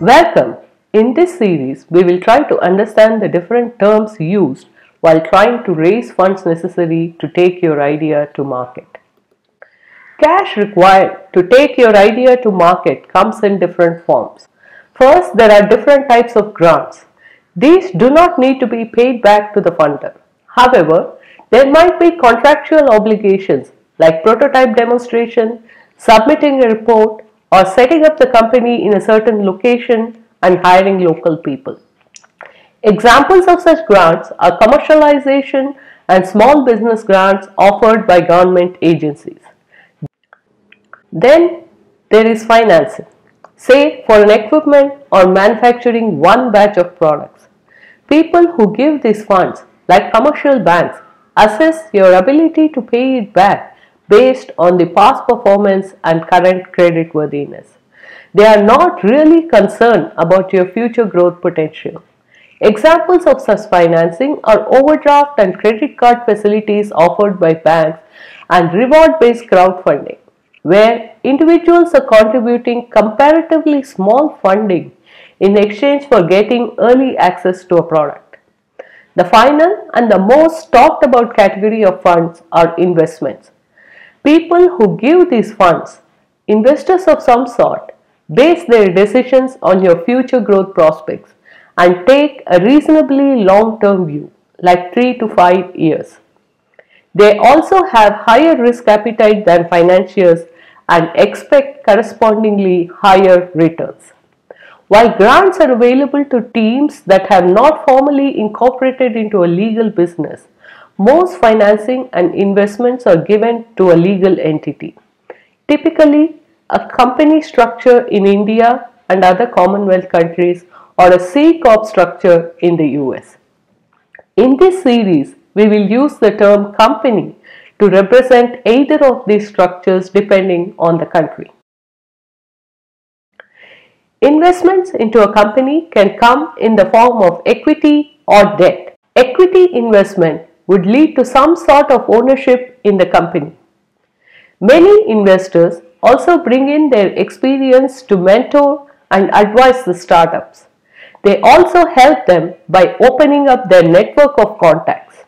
Welcome! In this series, we will try to understand the different terms used while trying to raise funds necessary to take your idea to market. Cash required to take your idea to market comes in different forms. First, there are different types of grants. These do not need to be paid back to the funder. However, there might be contractual obligations like prototype demonstration, submitting a report, or setting up the company in a certain location and hiring local people. Examples of such grants are commercialization and small business grants offered by government agencies. Then there is financing, say for an equipment or manufacturing one batch of products. People who give these funds, like commercial banks, assess your ability to pay it back based on the past performance and current creditworthiness. They are not really concerned about your future growth potential. Examples of such financing are overdraft and credit card facilities offered by banks and reward-based crowdfunding, where individuals are contributing comparatively small funding in exchange for getting early access to a product. The final and the most talked about category of funds are investments. People who give these funds, investors of some sort, base their decisions on your future growth prospects and take a reasonably long-term view, like 3 to 5 years. They also have higher risk appetite than financiers and expect correspondingly higher returns. While grants are available to teams that have not formally incorporated into a legal business, most financing and investments are given to a legal entity, typically a company structure in India and other Commonwealth countries or a C Corp structure in the US. In this series, we will use the term company to represent either of these structures depending on the country. Investments into a company can come in the form of equity or debt. Equity investment would lead to some sort of ownership in the company. Many investors also bring in their experience to mentor and advise the startups. They also help them by opening up their network of contacts.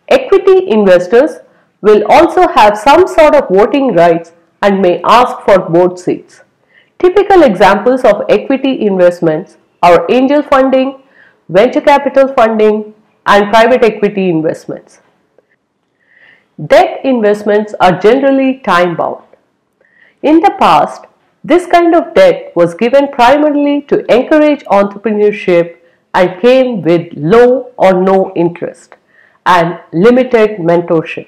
Equity investors will also have some sort of voting rights and may ask for board seats. Typical examples of equity investments are angel funding, venture capital funding, and private equity investments. Debt investments are generally time-bound. In the past, this kind of debt was given primarily to encourage entrepreneurship and came with low or no interest and limited mentorship.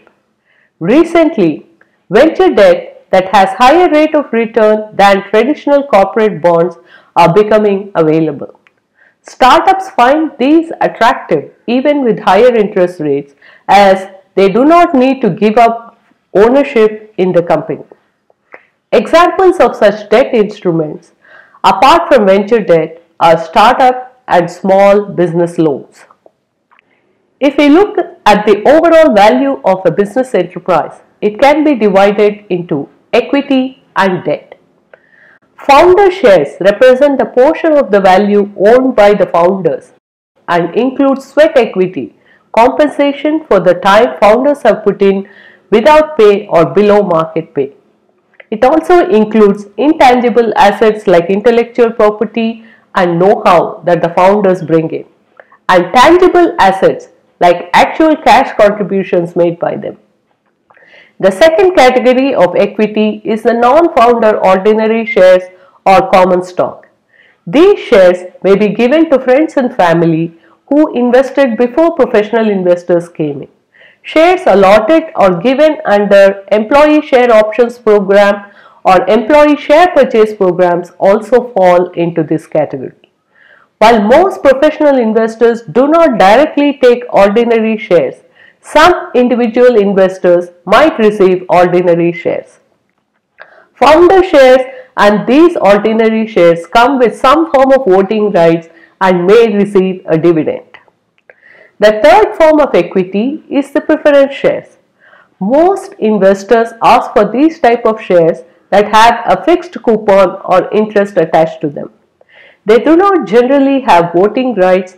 Recently, venture debt that has higher rate of return than traditional corporate bonds are becoming available. Startups find these attractive even with higher interest rates as they do not need to give up ownership in the company. Examples of such debt instruments, apart from venture debt, are startup and small business loans. If we look at the overall value of a business enterprise, it can be divided into equity and debt. Founder shares represent the portion of the value owned by the founders and include sweat equity, compensation for the time founders have put in without pay or below market pay. It also includes intangible assets like intellectual property and know-how that the founders bring in, and tangible assets like actual cash contributions made by them. The second category of equity is the non-founder ordinary shares or common stock. These shares may be given to friends and family who invested before professional investors came in. Shares allotted or given under employee share options program or employee share purchase programs also fall into this category. While most professional investors do not directly take ordinary shares, some individual investors might receive ordinary shares. Founder shares and these ordinary shares come with some form of voting rights and may receive a dividend. The third form of equity is the preference shares. Most investors ask for these type of shares that have a fixed coupon or interest attached to them. They do not generally have voting rights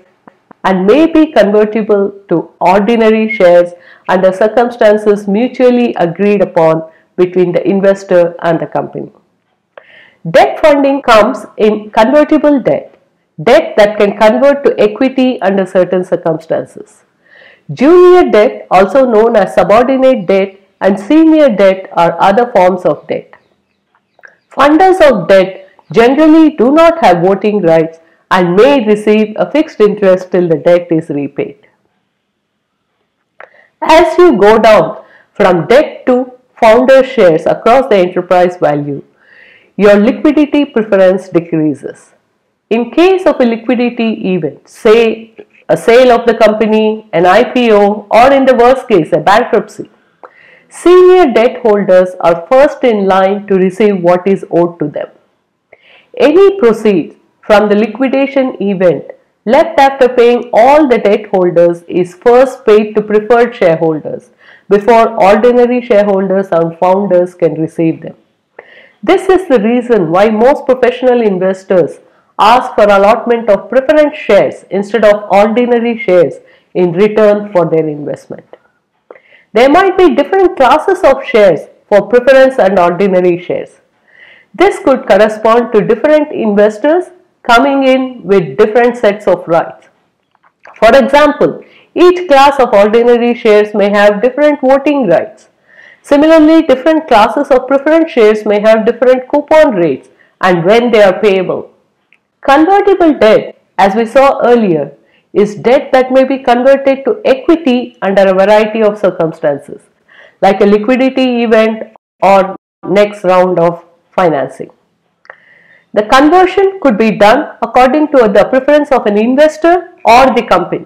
and may be convertible to ordinary shares under circumstances mutually agreed upon between the investor and the company. Debt funding comes in convertible debt, debt that can convert to equity under certain circumstances. Junior debt, also known as subordinate debt, and senior debt are other forms of debt. Funders of debt generally do not have voting rights and may receive a fixed interest till the debt is repaid. As you go down from debt to founder shares across the enterprise value, your liquidity preference decreases. In case of a liquidity event, say a sale of the company, an IPO, or in the worst case, a bankruptcy, senior debt holders are first in line to receive what is owed to them. Any proceeds from the liquidation event left after paying all the debt holders is first paid to preferred shareholders before ordinary shareholders and founders can receive them. This is the reason why most professional investors ask for allotment of preference shares instead of ordinary shares in return for their investment. There might be different classes of shares for preference and ordinary shares. This could correspond to different investors coming in with different sets of rights. For example, each class of ordinary shares may have different voting rights. Similarly, different classes of preference shares may have different coupon rates and when they are payable. Convertible debt, as we saw earlier, is debt that may be converted to equity under a variety of circumstances, like a liquidity event or next round of financing. The conversion could be done according to the preference of an investor or the company.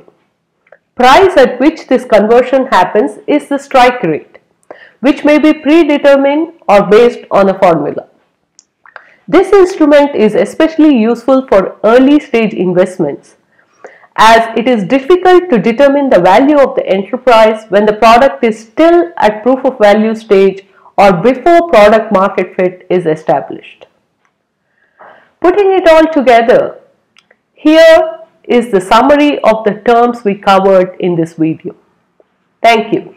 Price at which this conversion happens is the strike rate, which may be predetermined or based on a formula. This instrument is especially useful for early stage investments, as it is difficult to determine the value of the enterprise when the product is still at proof of value stage or before product market fit is established. Putting it all together, here is the summary of the terms we covered in this video. Thank you.